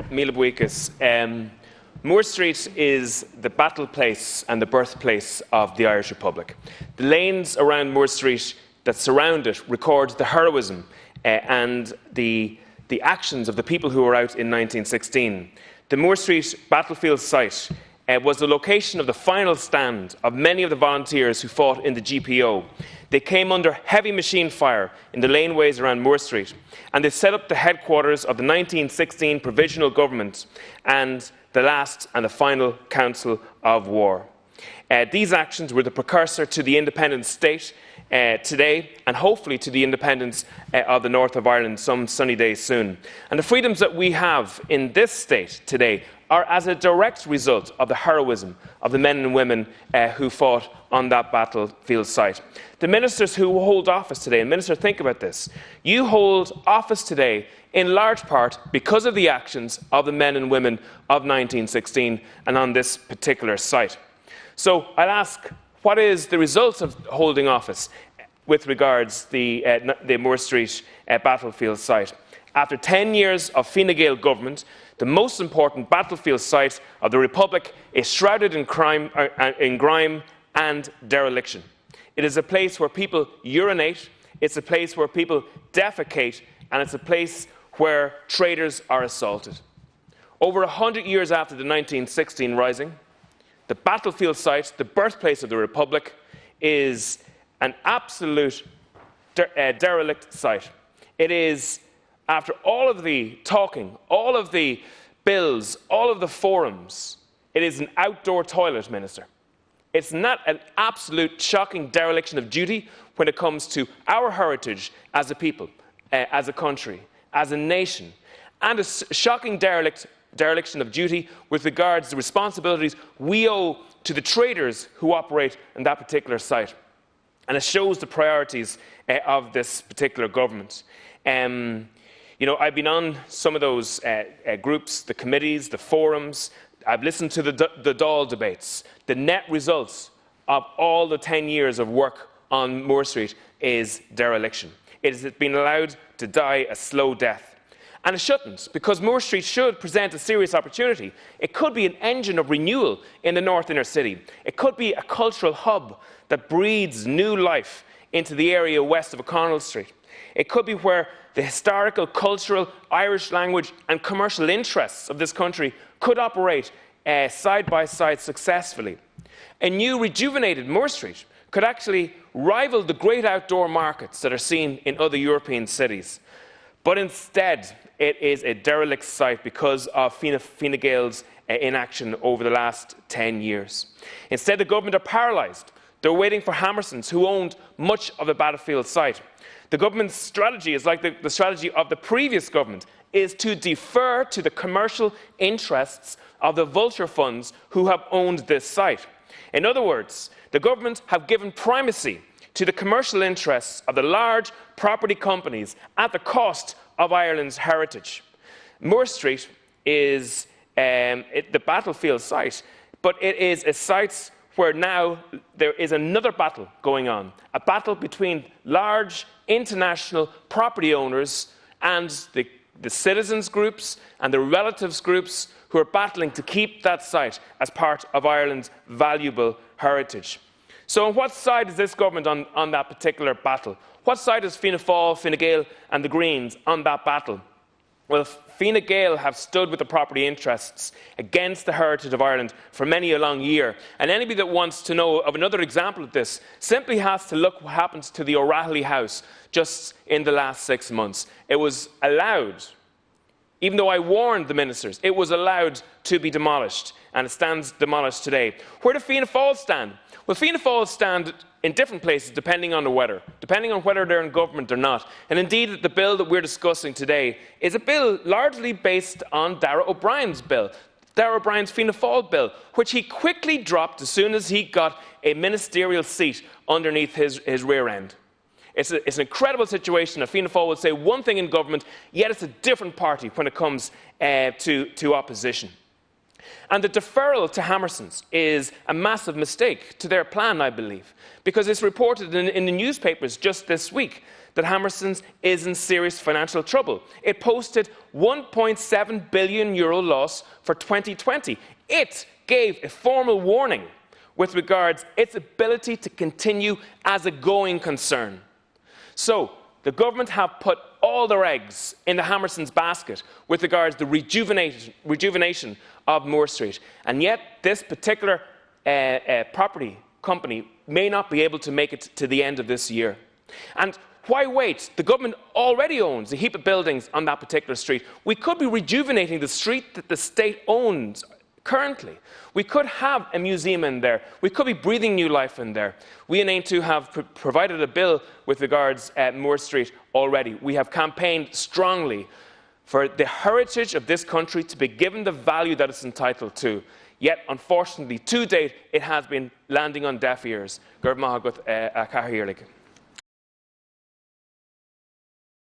Míle buíochas. Moore Street is the battle place and the birthplace of the Irish Republic. The lanes around Moore Street that surround it record the heroism and the actions of the people who were out in 1916. The Moore Street battlefield site was the location of the final stand of many of the volunteers who fought in the GPO. They came under heavy machine fire in the laneways around Moore Street, and they set up the headquarters of the 1916 Provisional Government and the last and the final Council of War. These actions were the precursor to the independent state today, and hopefully to the independence of the north of Ireland some sunny days soon. And the freedoms that we have in this state today are as a direct result of the heroism of the men and women who fought on that battlefield site. The ministers who hold office today, and Minister, think about this, you hold office today in large part because of the actions of the men and women of 1916 and on this particular site. So I'll ask, what is the result of holding office with regards to the Moore Street battlefield site? After 10 years of Fine Gael government, the most important battlefield site of the Republic is shrouded in grime and dereliction. It is a place where people urinate, it's a place where people defecate, and it's a place where traitors are assaulted. Over 100 years after the 1916 Rising, the battlefield site, the birthplace of the Republic, is an absolute derelict site. It is, after all of the talking, all of the bills, all of the forums, it is an outdoor toilet, Minister. It's not an absolute shocking dereliction of duty when it comes to our heritage as a people, as a country, as a nation, and a shocking dereliction of duty with regards to the responsibilities we owe to the traders who operate in that particular site. And it shows the priorities of this particular government. You know, I've been on some of those groups, the committees, the forums. I've listened to the Dáil debates. The net results of all the 10 years of work on Moore Street is dereliction. It has been allowed to die a slow death. And it shouldn't, because Moore Street should present a serious opportunity. It could be an engine of renewal in the North Inner City. It could be a cultural hub that breathes new life into the area west of O'Connell Street. It could be where the historical, cultural, Irish language and commercial interests of this country could operate side by side successfully. A new rejuvenated Moore Street could actually rival the great outdoor markets that are seen in other European cities. But instead, it is a derelict site because of Fine Gael's inaction over the last 10 years. Instead, the government are paralysed. They're waiting for Hammersons, who owned much of the battlefield site. The government's strategy is like the strategy of the previous government, is to defer to the commercial interests of the vulture funds who have owned this site. In other words, the government have given primacy to the commercial interests of the large property companies at the cost of Ireland's heritage. Moore Street is the battlefield site, but it is a site where now there is another battle going on, a battle between large international property owners and the citizens groups and the relatives groups who are battling to keep that site as part of Ireland's valuable heritage. So on what side is this government on that particular battle? What side is Fianna Fáil, Fine Gael and the Greens on that battle? Well, Fine Gael have stood with the property interests against the heritage of Ireland for many a long year. And anybody that wants to know of another example of this simply has to look what happened to the O'Rahilly house just in the last 6 months. It was allowed, even though I warned the ministers, it was allowed to be demolished, and it stands demolished today. Where do Fianna Fáil stand? Well, Fianna Fáil stand in different places depending on the weather, depending on whether they're in government or not. And indeed, the bill that we're discussing today is a bill largely based on Darragh O'Brien's bill, Darragh O'Brien's Fianna Fáil bill, which he quickly dropped as soon as he got a ministerial seat underneath his rear end. It's an incredible situation. Fianna Fáil would say one thing in government, yet it's a different party when it comes to opposition. And the deferral to Hammersons is a massive mistake to their plan, I believe, because it's reported in the newspapers just this week that Hammerson's is in serious financial trouble. It posted €1.7 billion loss for 2020. It gave a formal warning with regards its ability to continue as a going concern. So, the government have put all their eggs in the Hammerson's basket with regards to the rejuvenation of Moore Street. And yet, this particular property company may not be able to make it to the end of this year. And why wait? The government already owns a heap of buildings on that particular street. We could be rejuvenating the street that the state owns currently. We could have a museum in there. We could be breathing new life in there. We in Aim 2 have provided a bill with regards at Moore Street already. We have campaigned strongly for the heritage of this country to be given the value that it's entitled to. Yet, unfortunately, to date, it has been landing on deaf ears. Gurb maith agat a cathaoirligh.